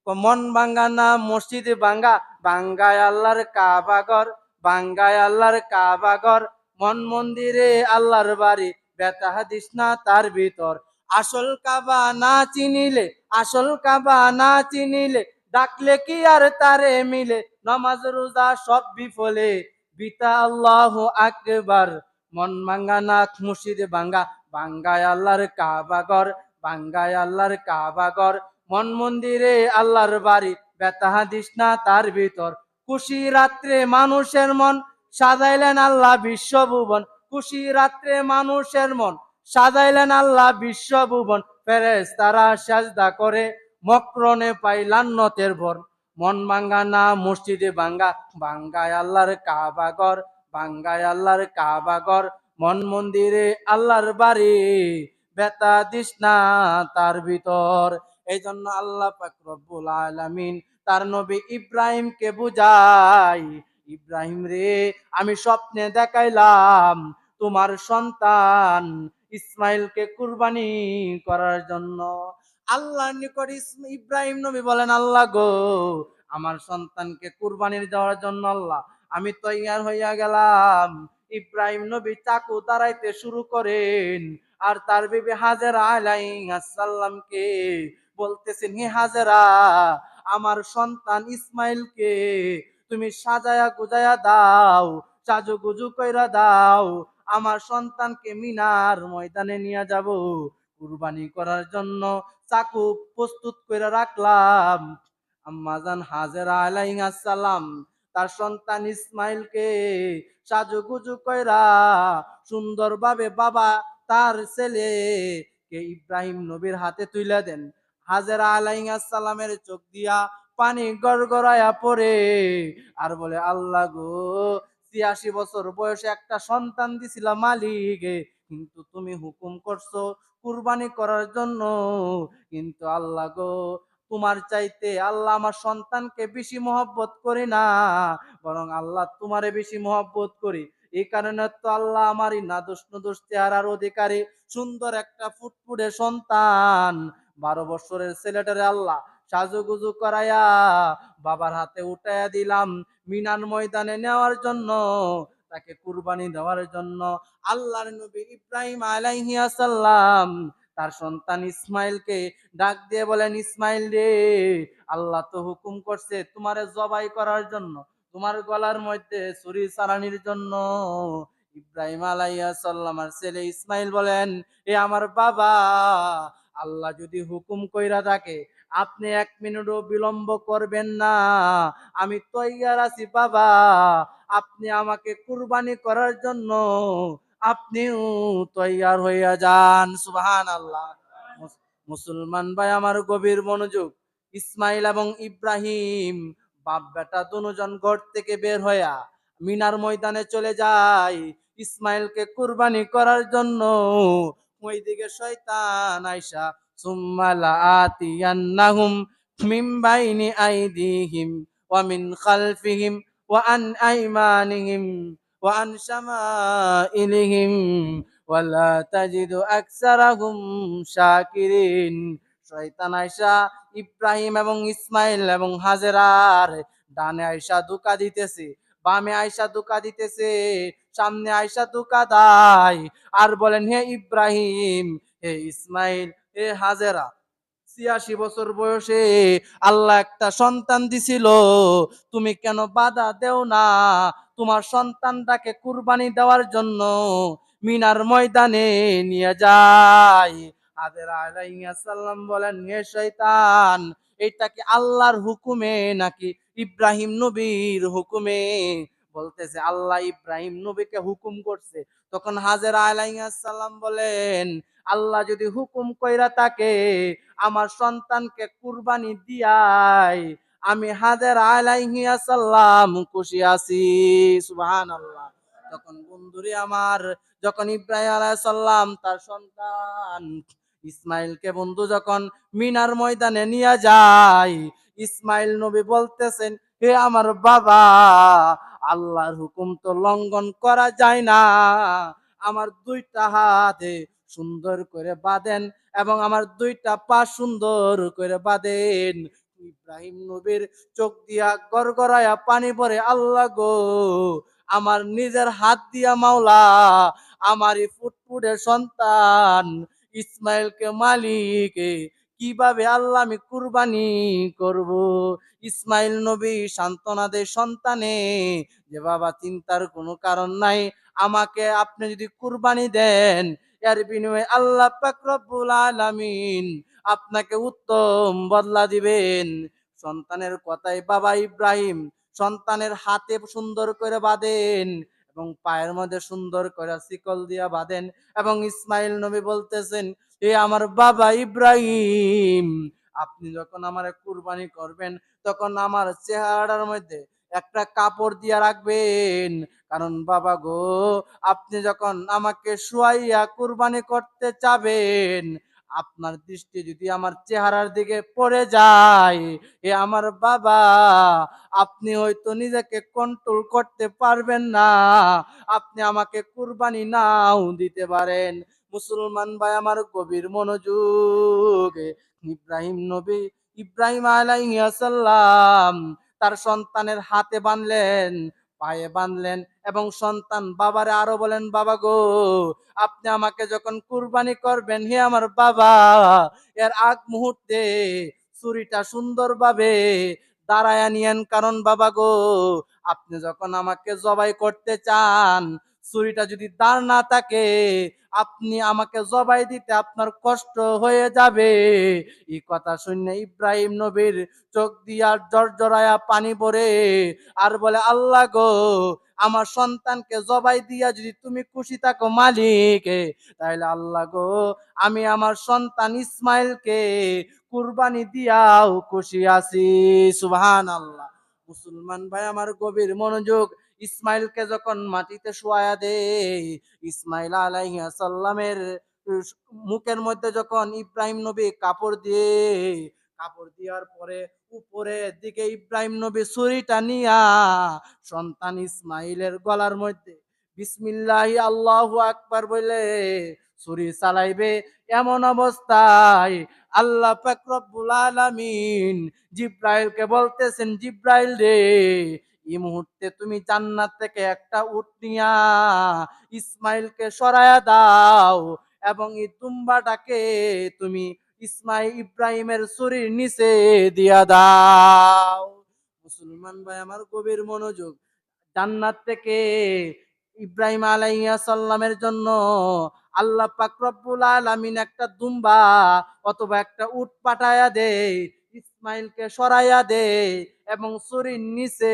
মন ভাঙ্গা না মসজিদ ভাঙ্গা, ভাঙ্গায় আল্লাহর কাবা ঘর, ভাঙ্গায় আল্লাহর কাবা ঘর, মন মন্দিরে আল্লাহর বাড়ি, ব্যথা দিস না তার ভিতর। আসল কাবা না চিনিলে, আসল কাবা না চিনিলে, ডাকলে কি আর তারে মিলে, নামাজ রোজা সব বিফলে, বিতা আল্লাহ আকবার। মন ভাঙ্গা না মসজিদ ভাঙ্গা, ভাঙ্গায় আল্লাহর কাবা ঘর, ভাঙ্গায় আল্লাহর কাবা ঘর, মন মন্দিরে আল্লাহর বাড়ি, ব্যথা দিস না তার ভিতর। খুশি রাত্রে মানুষের মন সাজাইলেন আল্লাহ বিশ্বভুবন, খুশি রাত্রে মানুষের মন সাজাইলেন আল্লাহ বিশ্বভুবন, ফেরেশতারা সাজদা করে মক্রনে পাইলান্নতের ভর। মন ভাঙ্গা না মসজিদে ভাঙ্গা, ভাঙ্গায় আল্লাহর কাবা ঘর, ভাঙ্গায় আল্লাহর কাবা ঘর, মন মন্দিরে আল্লাহর বাড়ি, ব্যথা দিস না তার ভিতর। এই জন্য আল্লাহ পাক রব্বুল আলামিন তার নবী ইব্রাহিমকে বুঝাই, ইব্রাহিম রে আমি স্বপ্নে দেখাইলাম তোমার সন্তান ইসমাইলকে কুরবানি করার জন্য। আল্লাহর নিকট ইব্রাহিম নবী বলেন, আল্লাহ গো, আমার সন্তানকে কুরবানির দেওয়ার জন্য আল্লাহ আমি তৈয়ার হইয়া গেলাম। ইব্রাহিম নবী চাকু দাঁড়াইতে শুরু করেন, আর তার বিবি হাজেরা আলাইহিস সালামকে বলতেছেন, হে হাজেরা, আমার সন্তান ইসমাইলকে তুমি সাজায়া গুজায়া দাও, সাজুগুজু কইরা দাও, আমার সন্তানকে মিনার ময়দানে নিয়ে যাব কুরবানি করার জন্য। চাকু প্রস্তুত করে রাখলাম। আম্মাজান হাজেরা আলাইহিস সালাম তার সন্তান ইসমাইলকে সাজুগুজু কইরা সুন্দরভাবে বাবা তার ছেলেকে ইব্রাহিম নবীর হাতে তুলে দেন। হাজেরা আলাইহিস সালামের চোখ দিয়া পানি গড়গড়ায়া পড়ে, আর বলে, আল্লাহ গো, ৮৬ বছর বয়সে একটা সন্তান দিছিলা মালিক, কিন্তু তুমি হুকুম করছো কুরবানি করার জন্য, কিন্তু আল্লাহ গো, তোমার চাইতে আল্লাহ আমার সন্তানকে বেশি মহব্বত করি না, বরং আল্লাহ তোমারে বেশি মহব্বত করি। এই কারণে তো আল্লাহ আমারই নাদোষ নুদোষ চেহারার অধিকারী সুন্দর একটা ফুটফুটে সন্তান ১২ বছরের ছেলেটারে আল্লাহ সাজুগুজু করাইয়া বাবার হাতে উঠাইয়া দিলাম মিনার ময়দানে নেওয়ার জন্য, তাকে কুরবানি দেওয়ার জন্য। আল্লাহর নবী ইব্রাহিম আলাইহিস সালাম তার সন্তান ইসমাইলকে ডাক দিয়ে বলেন, ইসমাইল রে, আল্লাহ তো হুকুম করছে তোমারে জবাই করার জন্য, তোমার গলার মধ্যে ছুরি চালানির জন্য। ইব্রাহিম আলাইহিস সালামের ছেলে ইসমাইল বলেন, এ আমার বাবা, আল্লাহ যদি হুকুম কইরা থাকে আপনি ১ মিনিটও বিলম্ব করবেন না, আমি তৈয়ার আছি বাবা, আপনি আমাকে কুরবানি করার জন্য আপনিও তৈয়ার হইয়া যান। সুবহানাল্লাহ। মুসলমান ভাই আমার গভীর মনোযোগ। ইসমাইল এবং ইব্রাহিম বাপ বেটা দুজন ঘর থেকে বের হইয়া মিনার ময়দানে চলে যায় ইসমাইলকে কুরবানি করার জন্য। ওইদিকে শয়তান আইসা, সুম্মা লাআতিয়ান্নাহুম মিন বাইনি আইদিহিম ওয়া মিন খালফিহিম ওয়া আন আইমানিহিম ওয়া আন শামাইলিহিম ওয়ালা তাজিদু আকসারাহুম শাকিরিন। শয়তান আইসা ইব্রাহিম এবং ইসমাইল এবং হাজেরার ডানে আইসা ধোঁকা দিতেছে, বামে আইসা ধোঁকা দিতেছে, সামনে আইসা ধোঁকা দেয়, আর বলেন, হে ইব্রাহিম, হে ইসমাইল, হে হাজেরা, ৮৬ বছর বয়সে আল্লাহ একটা সন্তান দিছিল, তুমি কেন বাধা দেও না তোমার সন্তানটাকে কুরবানি দেওয়ার জন্য মিনার ময়দানে নিয়ে যায়। হাজেরা আলাইহিস সালাম বলেন, হে শয়তান, এটা কি আল্লাহর হুকুমে নাকি ইব্রাহিম নবীর হুকুমে? বলতেছে, আল্লাহ ইব্রাহিম নবীকে হুকুম করছে। তখন হাজেরা আলাইহিস সালাম বলেন, আল্লাহ যদি হুকুম কইরা থাকে আমার সন্তানকে কুরবানি দিয়াই আমি হাজেরা আলাইহিস সালাম খুশি আছি। সুবহানাল্লাহ। তখন বন্ধুরে আমার, যখন ইব্রাহিম আলাইহিস সালাম তার সন্তান ইসমাইলকে বন্ধু যখন মিনার ময়দানে নিয়ে যায়, ইসমাইল নবী বলতেছেন, হে আমার বাবা, আল্লাহর হুকুম তো লঙ্ঘন করা যায় না, আমার ২টা হাতে সুন্দর করে বাঁধেন এবং আমার ২টা পা সুন্দর করে বাঁধেন, ইব্রাহিম নবীর চোখ দিয়া গড়গড়ায়া পানি পড়ে, আল্লাহ গো, আমার নিজের হাত দিয়া মাওলা আমার এই ফুটফুটে সন্তান ইসমাইলকে মালিক কিভাবে আল্লাহ আমি কুরবানি করব। ইসমাইল নবী সান্ত্বনা দেয় সন্তানে যে বাবা চিন্তার কোনো কারণ নাই, আমাকে আপনি যদি কুরবানি দেন এর বিনিময়ে আল্লাহ পাক রব্বুল আলামিন আপনাকে উত্তম বদলা দিবেন। সন্তানের কথাই বাবা ইব্রাহিম সন্তানের হাতে সুন্দর করে বাঁধেন এবং পায়ের মধ্যে সুন্দর করে শিকল দিয়া বাঁধেন এবং ইসমাইল নবী বলতেছেন, এ আমার বাবা ইব্রাহিম, আপনি যখন আমার কুরবানি করবেন তখন আমার চেহারার মধ্যে একটা কাপড় দিয়া রাখবেন, কারণ বাবা গো, আপনি যখন আমাকে শুয়াইয়া কুরবানি করতে চাবেন, আপনার দৃষ্টি যদি আমার চেহারার দিকে পড়ে যায়, এ আমার বাবা, আপনি হয়তো নিজেকে কন্ট্রোল করতে পারবেন না, আপনি আমাকে কুরবানি নাও দিতে পারেন। মুসলমান ভাই আমার গভীর মনোযোগ, ইব্রাহিম নবী ইব্রাহিম আলাইহিস সালাম তার সন্তানের হাতে বাঁধলেন, পায়ে বাঁধলেন এবং সন্তান বাবারে আরো বলেন, বাবা গো, আপনি আমাকে যখন কুরবানি করবেন, হে আমার বাবা, এর আগ মুহূর্তে ছুরিটা সুন্দরভাবে দাঁড়ায়া নিয়েন, কারণ বাবা গো, আপনি যখন আমাকে জবাই করতে চান, ছুরিটা যদি দাঁড় না থাকে, আপনি আমাকে জবাই দিতে আপনার কষ্ট হয়ে যাবে। এই কথা শুনে ইব্রাহিম নবীর চোখ দিয়া জড়জড়ায়া পানি পড়ে আর বলে, আল্লাহ গো, আমার সন্তানকে জবাই দিয়া যদি তুমি খুশি থাকো মালিক, তাইলে আল্লাহ গো, আমি আমার সন্তান ইসমাইলকে কুরবানি দিয়াও খুশি আছি। সুবহানাল্লাহ। মুসলমান ভাই আমার গভীর মনোযোগ, ইসমাইলকে যখন মাটিতে শোয়া দেয়, ইসমাইল আলাইহিস সালামের মুখের মধ্যে যখন ইব্রাহিম নবী কাপড় দেওয়ার পরে উপরের দিকে ইব্রাহিম নবী ছুরিটা নিয়া সন্তান ইসমাইলের গলার মধ্যে বিসমিল্লাহি আল্লাহু আকবার বলে ছুরি চালাইবে, এমন অবস্থায় আল্লাহ পাক রব্বুল আলামিন জিব্রাইলকে বলতেছেন, জিব্রাইল রে, এই মুহূর্তে তুমি জান্নাত থেকে একটা উট নিয়া ইসমাইলকে সরায়া দাও এবং এই দুম্বাটাকে তুমি ইব্রাহিমের ছুরির নিচে দিয়া দাও। মুসলমান ভাই আমার গভীর মনোযোগ, জান্নাত থেকে ইব্রাহিম আলাইহিস সালামের জন্য আল্লাহ পাক রব্বুল আলামিন একটা দুম্বা অথবা একটা উট পাঠায়া দেয়, ইসমাইলকে সরাইয়া দেয় এবং ছুরির নিচে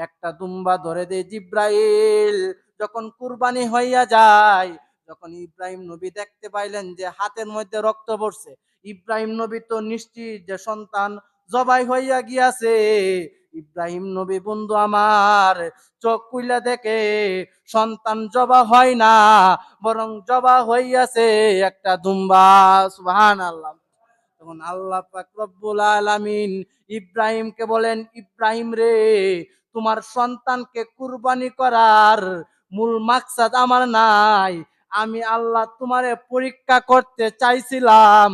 একটা দুম্বা ধরে দেয়। জিব্রাইল যখন কুরবানি হইয়া যায়, যখন ইব্রাহিম নবী দেখতে পাইলেন যে হাতের মধ্যে রক্ত পড়ছে, ইব্রাহিম নবী তো নিশ্চিত যে সন্তান জবাই হইয়া গিয়াছে। ইব্রাহিম নবী বন্ধু আমার চোখ খুইলা দেখে সন্তান জবা হয় না, বরং জবা হইয়াছে একটা দুম্বা। সুবহানাল্লাহ। তখন আল্লাহ পাক রব্বুল আলামিন ইব্রাহিমকে বলেন, ইব্রাহিম রে, তোমার সন্তানকে কুরবানি করার মূল মাকসাদ আমার নাই, আমি আল্লাহ তোমারে পরীক্ষা করতে চাইছিলাম,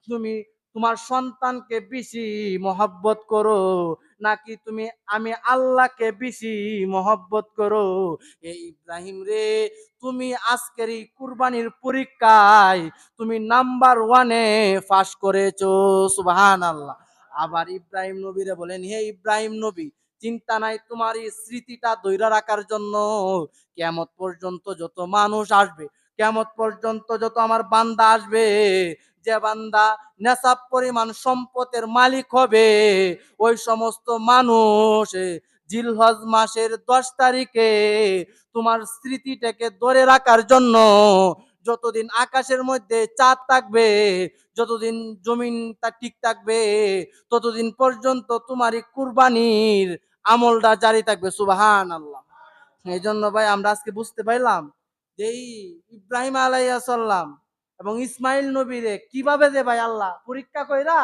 তুমি তোমার সন্তানকে বেশি মহব্বত করো নাকি তুমি আমি আল্লাহকে বেশি মহব্বত করো। এই ইব্রাহিম রে, তুমি আজকের এই কুরবানির পরীক্ষায় তুমি নাম্বার ওয়ানে পাস করেছো। সুবহানাল্লাহ। আবার ইব্রাহিম নবীরে বলেন, হে ইব্রাহিম নবী, চিন্তা নাই, তোমার এই স্মৃতিটা ধইরা রাখার জন্য কিয়ামত পর্যন্ত যত মানুষ আসবে, কিয়ামত পর্যন্ত যত আমার বান্দা আসবে, যে বান্দা নেশাব পরিমাণ সম্পদের মালিক হবে, ওই সমস্ত মানুষ জিলহজ মাসের 10 তারিখে তোমার স্মৃতিটাকে ধরে রাখার জন্য যতদিন আকাশের মধ্যে চাঁদ থাকবে, যতদিন জমিনটা ঠিক থাকবে, ততদিন পর্যন্ত তোমার এই কুরবানির আমলটা জারি থাকবে। সুবহানাল্লাহ। এই জন্য ভাই আমরা আজকে বুঝতে পারলাম যে এই ইব্রাহিম আলাইহিস সালাম এবং ইসমাইল নবীরে কিভাবে যে ভাই আল্লাহ পরীক্ষা কইরা,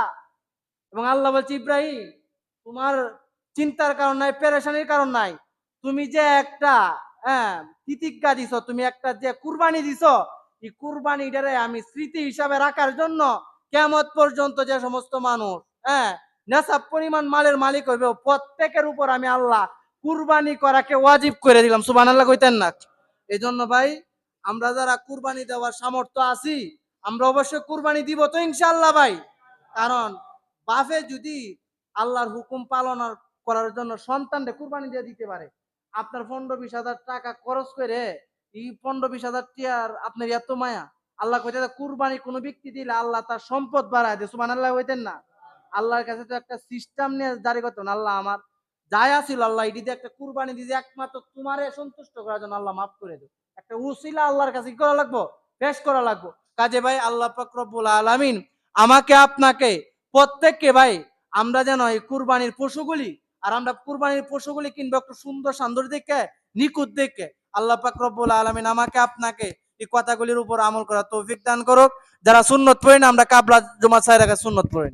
এবং আল্লাহ বলছে, ইব্রাহিম, তোমার চিন্তার কারণ নাই, পেরেশানির কারণ নাই, তুমি যে একটা প্রতিজ্ঞা দিছ, তুমি একটা যে কুরবানি দিছ, এই কুরবানিটারে আমি স্মৃতি হিসাবে রাখার জন্য কিয়ামত পর্যন্ত যে সমস্ত মানুষ নেশাব পরিমাণ মালের মালিক হইবে, প্রত্যেকের উপর আমি আল্লাহ কুরবানি করাকে ওয়াজিব করে দিলাম। সুবহানাল্লাহ কইতেন না? এই জন্য ভাই, আমরা যারা কুরবানি দেওয়ার সামর্থ্য আছি, আমরা অবশ্যই কুরবানি দিব তো ইনশাআল্লাহ ভাই। কারণ বাপে যদি আল্লাহর হুকুম পালন করার জন্য সন্তানকে কুরবানি দিয়ে দিতে পারে, আপনার 15-20 হাজার টাকা খরচ করে এই 15-20 হাজার টিয়ার আপনার এত মায়া, আল্লাহ কইতে কুরবানি কোনো ব্যক্তি দিলে আল্লাহ তার সম্পদ বাড়ায় দেয়। সুবহানাল্লাহ কইতেন না? আল্লাহর কাছে তো একটা সিস্টেম নিয়ে জারি করতেন, আল্লাহ আমার যাই আছিল আল্লাহ এটি দিয়ে একটা কুরবানি দিয়ে একমাত্র তোমারে সন্তুষ্ট করার জন্য আল্লাহ মাফ করে দেব। একটা উসিলা আল্লাহর কাছে কি করা লাগবো? পেশ করা লাগবো। কাজে ভাই আল্লাহ পাক রব্বুল আলামিন আমাকে আপনাকে প্রত্যেককে ভাই, আমরা যেন এই কুরবানির পশুগুলি, আর আমরা কুরবানির পশুগুলি কিনবো একটু সুন্দর সুন্দর দেখে, নিখুঁত দেখে। আল্লাহ পাক রব্বুল আলামিন আমাকে আপনাকে এই কথাগুলির উপর আমল করার তৌফিক দান করুক। যারা সুন্নত পড়েন, আমরা কাবলা জুমা ছাইরা সুন্নত পড়েন।